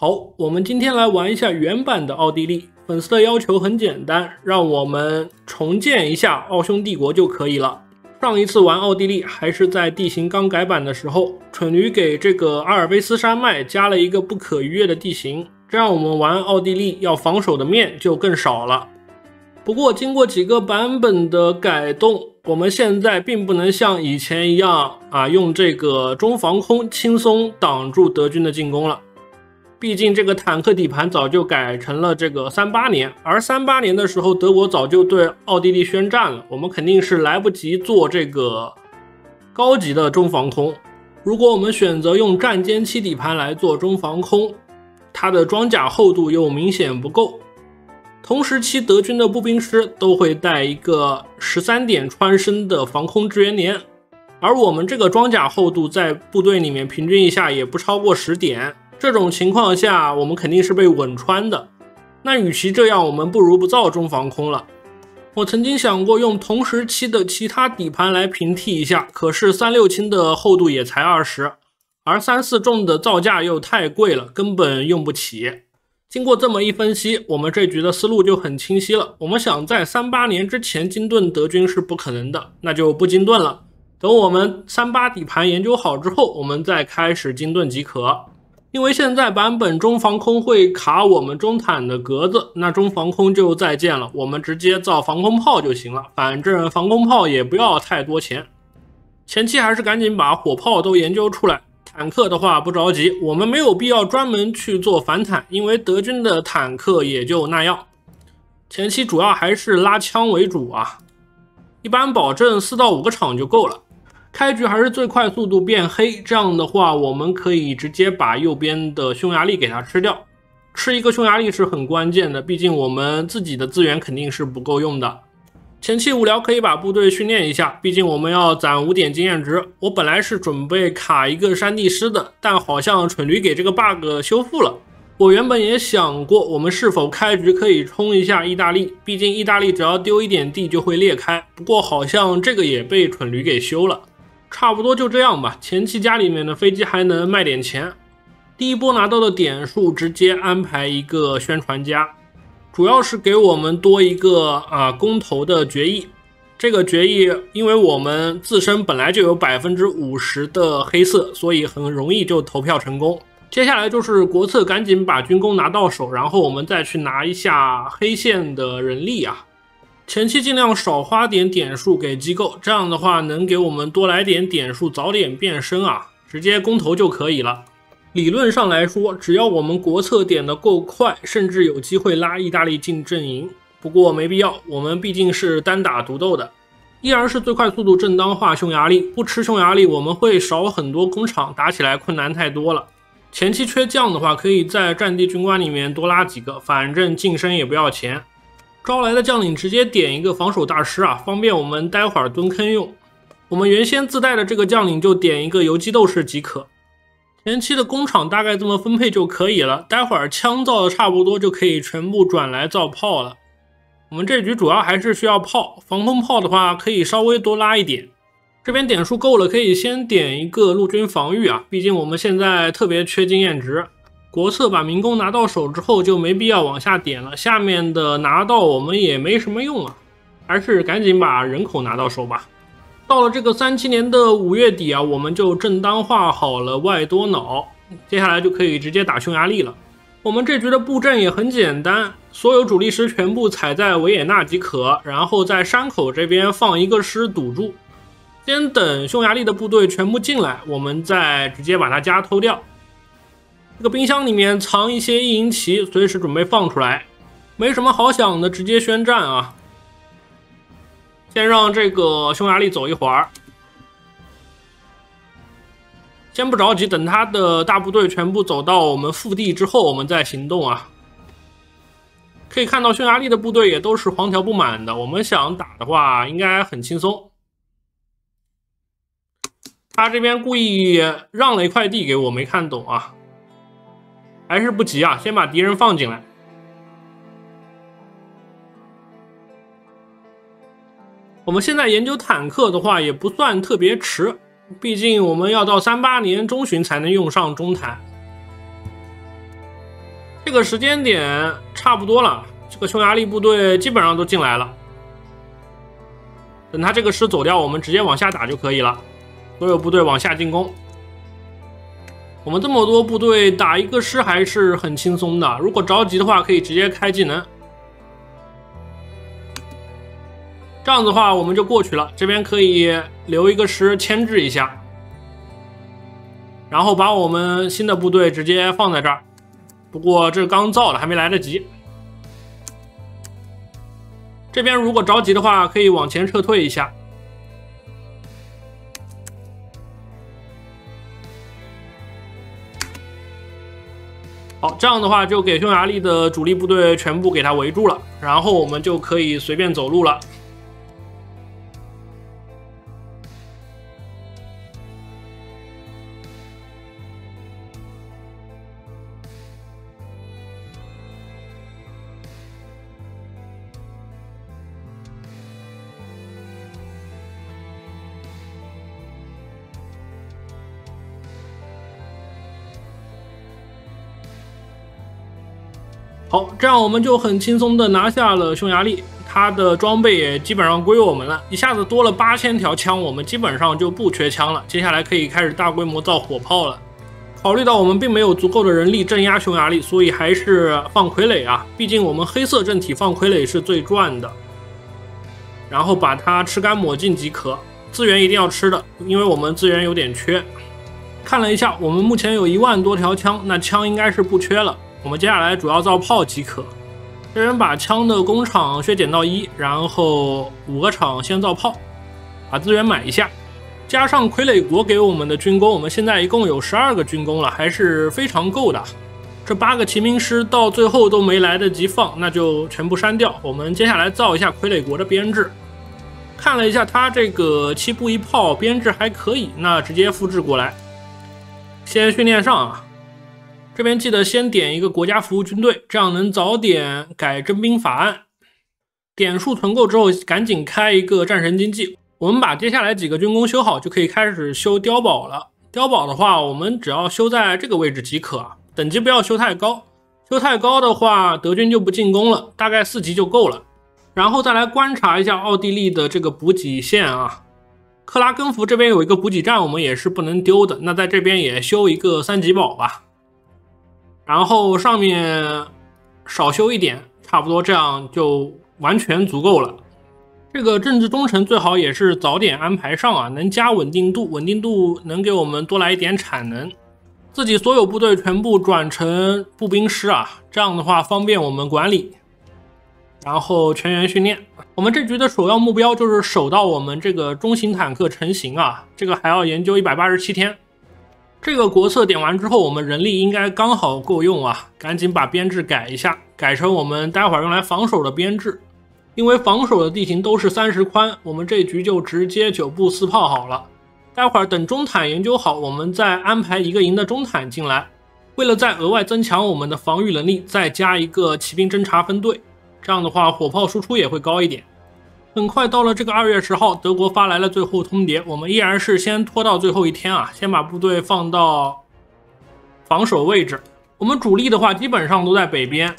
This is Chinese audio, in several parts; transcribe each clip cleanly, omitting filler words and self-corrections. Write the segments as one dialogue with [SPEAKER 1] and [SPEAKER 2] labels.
[SPEAKER 1] 好，我们今天来玩一下原版的奥地利。粉丝的要求很简单，让我们重建一下奥匈帝国就可以了。上一次玩奥地利还是在地形刚改版的时候，蠢驴给这个阿尔卑斯山脉加了一个不可逾越的地形，这样我们玩奥地利要防守的面就更少了。不过经过几个版本的改动，我们现在并不能像以前一样用这个中防空轻松挡住德军的进攻了。毕竟这个坦克底盘早就改成了这个38年，而38年的时候德国早就对奥地利宣战了，我们肯定是来不及做这个高级的中防空。如果我们选择用战歼七底盘来做中防空，它的装甲厚度又明显不够。同时期德军的步兵师都会带一个13点穿身的防空支援连，而我们这个装甲厚度在部队里面平均一下也不超过10点，这种情况下我们肯定是被稳穿的。那与其这样，我们不如不造中防空了。我曾经想过用同时期的其他底盘来平替一下，可是36轻的厚度也才20，而34重的造价又太贵了，根本用不起。经过这么一分析，我们这局的思路就很清晰了。我们想在38年之前精顿德军是不可能的，那就不精顿了。等我们38底盘研究好之后，我们再开始精顿即可。因为现在版本中防空会卡我们中坦的格子，那中防空就再见了，我们直接造防空炮就行了，反正防空炮也不要太多钱。前期还是赶紧把火炮都研究出来。坦克的话不着急，我们没有必要专门去做反坦，因为德军的坦克也就那样。前期主要还是拉枪为主啊，一般保证4到5个场就够了。开局还是最快速度变黑，这样的话我们可以直接把右边的匈牙利给它吃掉。吃一个匈牙利是很关键的，毕竟我们自己的资源肯定是不够用的。前期无聊可以把部队训练一下，毕竟我们要攒5点经验值。我本来是准备卡一个山地师的，但好像蠢驴给这个 bug 修复了。我原本也想过我们是否开局可以冲一下意大利，毕竟意大利只要丢一点地就会裂开，不过好像这个也被蠢驴给修了。差不多就这样吧，前期家里面的飞机还能卖点钱。第一波拿到的点数直接安排一个宣传家，主要是给我们多一个公投的决议。这个决议因为我们自身本来就有50%的黑色，所以很容易就投票成功。接下来就是国策赶紧把军工拿到手，然后我们再去拿一下黑线的人力啊。前期尽量少花点点数给机构，这样的话能给我们多来点点数，早点变身啊，直接公投就可以了。理论上来说，只要我们国策点的够快，甚至有机会拉意大利进阵营。不过没必要，我们毕竟是单打独斗的，依然是最快速度正当化匈牙利。不吃匈牙利，我们会少很多工厂，打起来困难太多了。前期缺将的话，可以在战地军官里面多拉几个，反正晋升也不要钱。招来的将领直接点一个防守大师啊，方便我们待会儿蹲坑用。我们原先自带的这个将领就点一个游击斗士即可。前期的工厂大概这么分配就可以了，待会儿枪造的差不多就可以全部转来造炮了。我们这局主要还是需要炮，防空炮的话可以稍微多拉一点。这边点数够了，可以先点一个陆军防御啊，毕竟我们现在特别缺经验值。国策把民工拿到手之后就没必要往下点了，下面的拿到我们也没什么用啊，还是赶紧把人口拿到手吧。到了这个37年的5月底啊，我们就正当化好了外多瑙，接下来就可以直接打匈牙利了。我们这局的布阵也很简单，所有主力师全部踩在维也纳即可，然后在山口这边放一个师堵住，先等匈牙利的部队全部进来，我们再直接把它家偷掉。这个冰箱里面藏一些异营旗，随时准备放出来。没什么好想的，直接宣战啊！先让这个匈牙利走一会儿，先不着急，等他的大部队全部走到我们腹地之后，我们再行动啊。可以看到匈牙利的部队也都是黄条不满的，我们想打的话应该很轻松。他这边故意让了一块地给我，没看懂啊。还是不急啊，先把敌人放进来。我们现在研究坦克的话也不算特别迟，毕竟我们要到38年中旬才能用上中坦。这个时间点差不多了，这个匈牙利部队基本上都进来了。等他这个师走掉，我们直接往下打就可以了。所有部队往下进攻。我们这么多部队打一个师还是很轻松的，如果着急的话，可以直接开技能。这样子的话，我们就过去了。这边可以留一个师牵制一下，然后把我们新的部队直接放在这儿。不过这刚造的，还没来得及。这边如果着急的话，可以往前撤退一下。好，这样的话就给匈牙利的主力部队全部给它围住了，然后我们就可以随便走路了。好，这样我们就很轻松的拿下了匈牙利，它的装备也基本上归我们了，一下子多了8000条枪，我们基本上就不缺枪了。接下来可以开始大规模造火炮了。考虑到我们并没有足够的人力镇压匈牙利，所以还是放傀儡啊，毕竟我们黑色政体放傀儡是最赚的。然后把它吃干抹净即可，资源一定要吃的，因为我们资源有点缺。看了一下，我们目前有1万多条枪，那枪应该是不缺了。我们接下来主要造炮即可。这人把枪的工厂削减到1，然后5个厂先造炮，把资源买一下，加上傀儡国给我们的军工，我们现在一共有12个军工了，还是非常够的。这8个骑兵师到最后都没来得及放，那就全部删掉。我们接下来造一下傀儡国的编制，看了一下他这个7步1炮编制还可以，那直接复制过来，先训练上啊。这边记得先点一个国家服务军队，这样能早点改征兵法案。点数存够之后，赶紧开一个战神经济。我们把接下来几个军工修好，就可以开始修碉堡了。碉堡的话，我们只要修在这个位置即可，等级不要修太高。修太高的话，德军就不进攻了，大概4级就够了。然后再来观察一下奥地利的这个补给线啊。克拉根福这边有一个补给站，我们也是不能丢的。那在这边也修一个3级堡吧。然后上面少修一点，差不多这样就完全足够了。这个政治忠诚最好也是早点安排上啊，能加稳定度，稳定度能给我们多来一点产能。自己所有部队全部转成步兵师啊，这样的话方便我们管理。然后全员训练，我们这局的首要目标就是守到我们这个中型坦克成型啊，这个还要研究187天。这个国策点完之后，我们人力应该刚好够用啊，赶紧把编制改一下，改成我们待会儿用来防守的编制。因为防守的地形都是30宽，我们这局就直接9步4炮好了。待会儿等中坦研究好，我们再安排一个营的中坦进来。为了再额外增强我们的防御能力，再加一个骑兵侦察分队，这样的话火炮输出也会高一点。很快到了这个2月10号，德国发来了最后通牒，我们依然是先拖到最后一天啊，先把部队放到防守位置。我们主力的话基本上都在北边，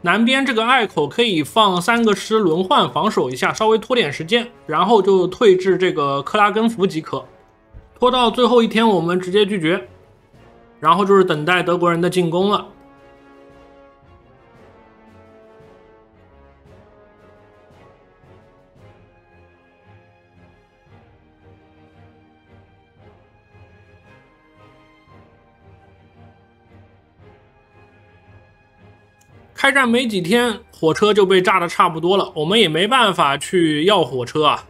[SPEAKER 1] 南边这个隘口可以放3个师轮换防守一下，稍微拖点时间，然后就退至这个克拉根福即可。拖到最后一天我们直接拒绝，然后就是等待德国人的进攻了。开战没几天，火车就被炸得差不多了，我们也没办法去要火车啊，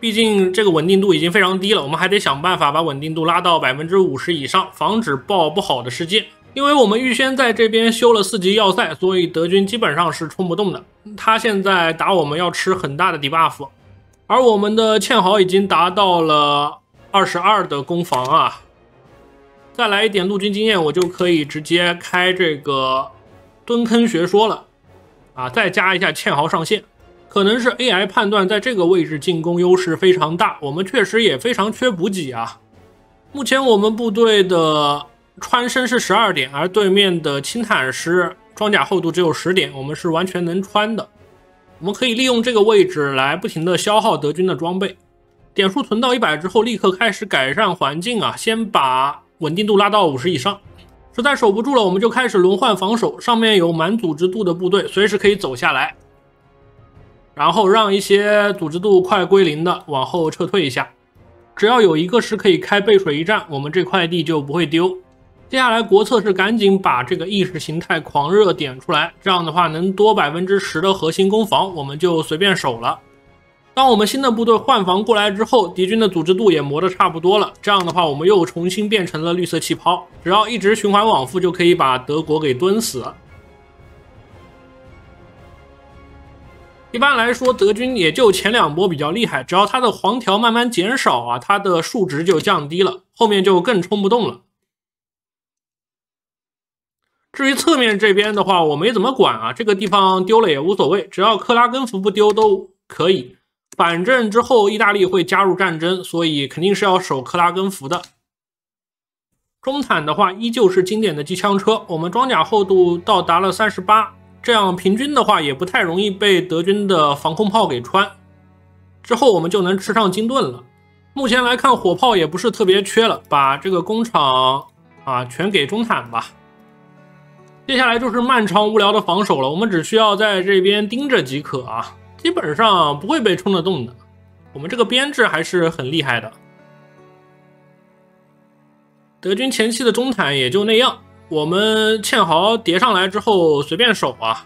[SPEAKER 1] 毕竟这个稳定度已经非常低了，我们还得想办法把稳定度拉到50%以上，防止爆不好的事件。因为我们预先在这边修了4级要塞，所以德军基本上是冲不动的。他现在打我们要吃很大的 debuff， 而我们的堑壕已经达到了22的攻防啊，再来一点陆军经验，我就可以直接开这个蹲坑学说了啊，再加一下堑壕上限。可能是 AI 判断在这个位置进攻优势非常大，我们确实也非常缺补给啊。目前我们部队的穿身是12点，而对面的轻坦师装甲厚度只有10点，我们是完全能穿的。我们可以利用这个位置来不停的消耗德军的装备。点数存到100之后，立刻开始改善环境啊！先把稳定度拉到50以上，实在守不住了，我们就开始轮换防守。上面有满组织度的部队，随时可以走下来，然后让一些组织度快归零的往后撤退一下。只要有一个师可以开背水一战，我们这块地就不会丢。接下来国策是赶紧把这个意识形态狂热点出来，这样的话能多10%的核心攻防，我们就随便守了。当我们新的部队换防过来之后，敌军的组织度也磨得差不多了，这样的话我们又重新变成了绿色气泡，只要一直循环往复就可以把德国给蹲死。一般来说德军也就前2波比较厉害，只要它的黄条慢慢减少啊，它的数值就降低了，后面就更冲不动了。至于侧面这边的话，我没怎么管啊，这个地方丢了也无所谓，只要克拉根福不丢都可以。反正之后意大利会加入战争，所以肯定是要守克拉根福的。中坦的话依旧是经典的机枪车，我们装甲厚度到达了38，这样平均的话也不太容易被德军的防空炮给穿。之后我们就能吃上金盾了。目前来看火炮也不是特别缺了，把这个工厂全给中坦吧。接下来就是漫长无聊的防守了，我们只需要在这边盯着即可啊，基本上不会被冲得动的。我们这个编制还是很厉害的。德军前期的中坦也就那样，我们堑壕叠上来之后随便守啊。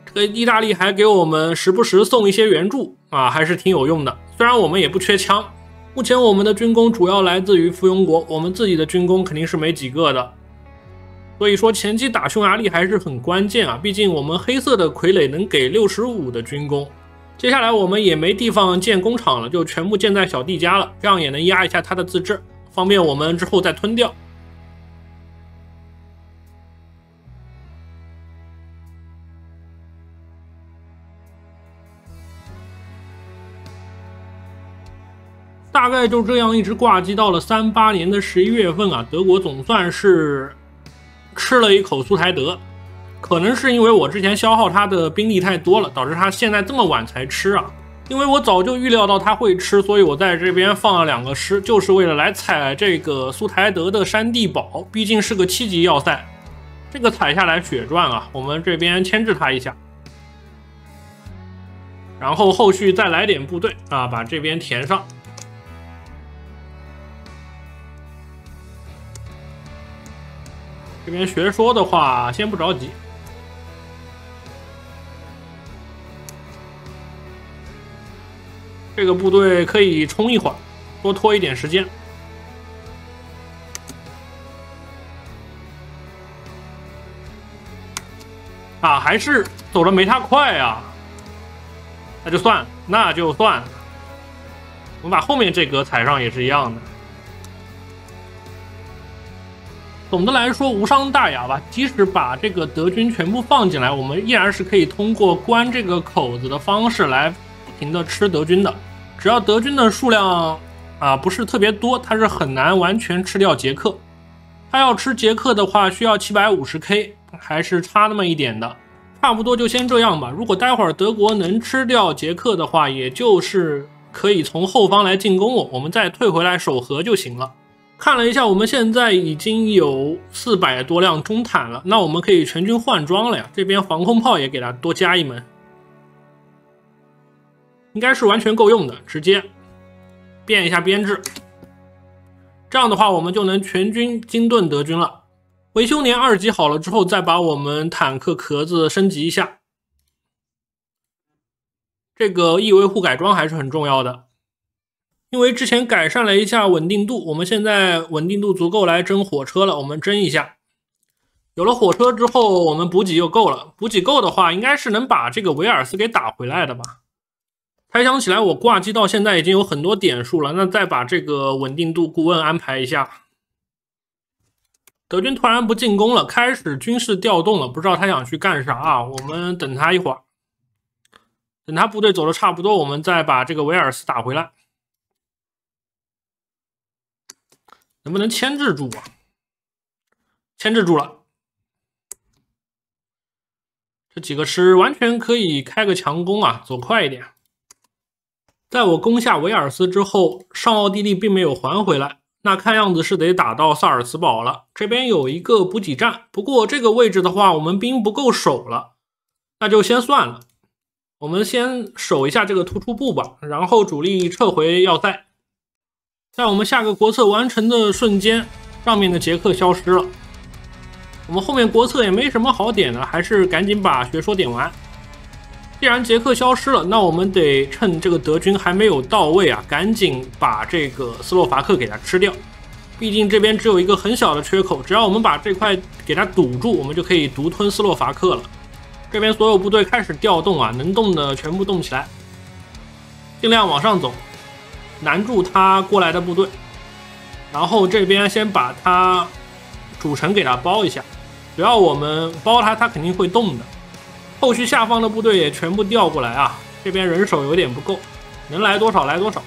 [SPEAKER 1] 这个意大利还给我们时不时送一些援助啊，还是挺有用的。虽然我们也不缺枪，目前我们的军工主要来自于附庸国，我们自己的军工肯定是没几个的。所以说前期打匈牙利还是很关键啊，毕竟我们黑色的傀儡能给65的军工。接下来我们也没地方建工厂了，就全部建在小弟家了，这样也能压一下他的自治，方便我们之后再吞掉。大概就这样一直挂机到了38年的11月份啊，德国总算是吃了一口苏台德，可能是因为我之前消耗他的兵力太多了，导致他现在这么晚才吃啊。因为我早就预料到他会吃，所以我在这边放了2个师，就是为了来踩这个苏台德的山地堡，毕竟是个7级要塞，这个踩下来血赚啊。我们这边牵制他一下，然后后续再来点部队啊，把这边填上。这边学说的话先不着急，这个部队可以冲一会儿，多拖一点时间。啊，还是走的没他快啊，那就算，我们把后面这格踩上也是一样的。总的来说无伤大雅吧，即使把这个德军全部放进来，我们依然是可以通过关这个口子的方式来不停的吃德军的。只要德军的数量不是特别多，它是很难完全吃掉捷克。他要吃捷克的话需要750K， 还是差那么一点的。差不多就先这样吧，如果待会儿德国能吃掉捷克的话，也就是可以从后方来进攻我们再退回来守河就行了。看了一下，我们现在已经有400多辆中坦了，那我们可以全军换装了呀。这边防空炮也给它多加一门，应该是完全够用的，直接变一下编制。这样的话，我们就能全军精盾德军了。维修年2级好了之后，再把我们坦克壳子升级一下。这个异维护改装还是很重要的。因为之前改善了一下稳定度，我们现在稳定度足够来征火车了，我们征一下。有了火车之后，我们补给又够了，补给够的话，应该是能把这个维尔斯给打回来的吧。才想起来我挂机到现在已经有很多点数了，那再把这个稳定度顾问安排一下。德军突然不进攻了，开始军事调动了，不知道他想去干啥啊？我们等他一会儿，等他部队走的差不多，我们再把这个维尔斯打回来。能不能牵制住啊？牵制住了。这几个师完全可以开个强攻啊，走快一点。在我攻下维尔斯之后，上奥地利并没有还回来，那看样子是得打到萨尔茨堡了。这边有一个补给站，不过这个位置的话，我们兵不够守了，那就先算了。我们先守一下这个突出部吧，然后主力撤回要塞。在我们下个国策完成的瞬间，上面的捷克消失了。我们后面国策也没什么好点的，还是赶紧把学说点完。既然捷克消失了，那我们得趁这个德军还没有到位啊，赶紧把这个斯洛伐克给它吃掉。毕竟这边只有一个很小的缺口，只要我们把这块给它堵住，我们就可以独吞斯洛伐克了。这边所有部队开始调动啊，能动的全部动起来，尽量往上走，拦住他过来的部队。然后这边先把他主城给他包一下，只要我们包他，他肯定会动的。后续下方的部队也全部调过来啊，这边人手有点不够，能来多少来多少。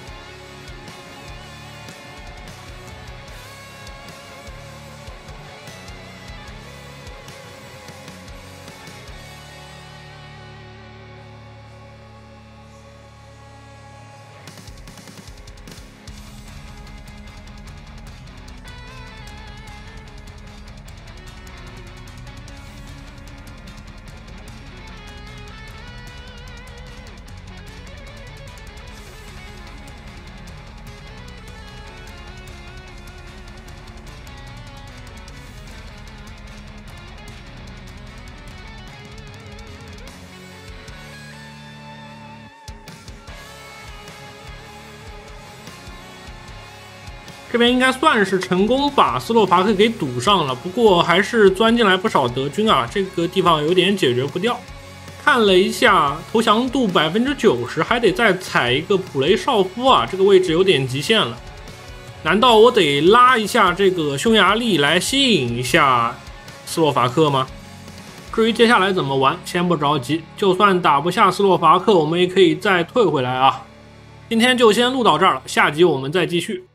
[SPEAKER 1] 这边应该算是成功把斯洛伐克给堵上了，不过还是钻进来不少德军啊，这个地方有点解决不掉。看了一下，投降度90%，还得再踩一个普雷绍夫啊，这个位置有点极限了。难道我得拉一下这个匈牙利来吸引一下斯洛伐克吗？至于接下来怎么玩，先不着急，就算打不下斯洛伐克，我们也可以再退回来啊。今天就先录到这儿了，下集我们再继续。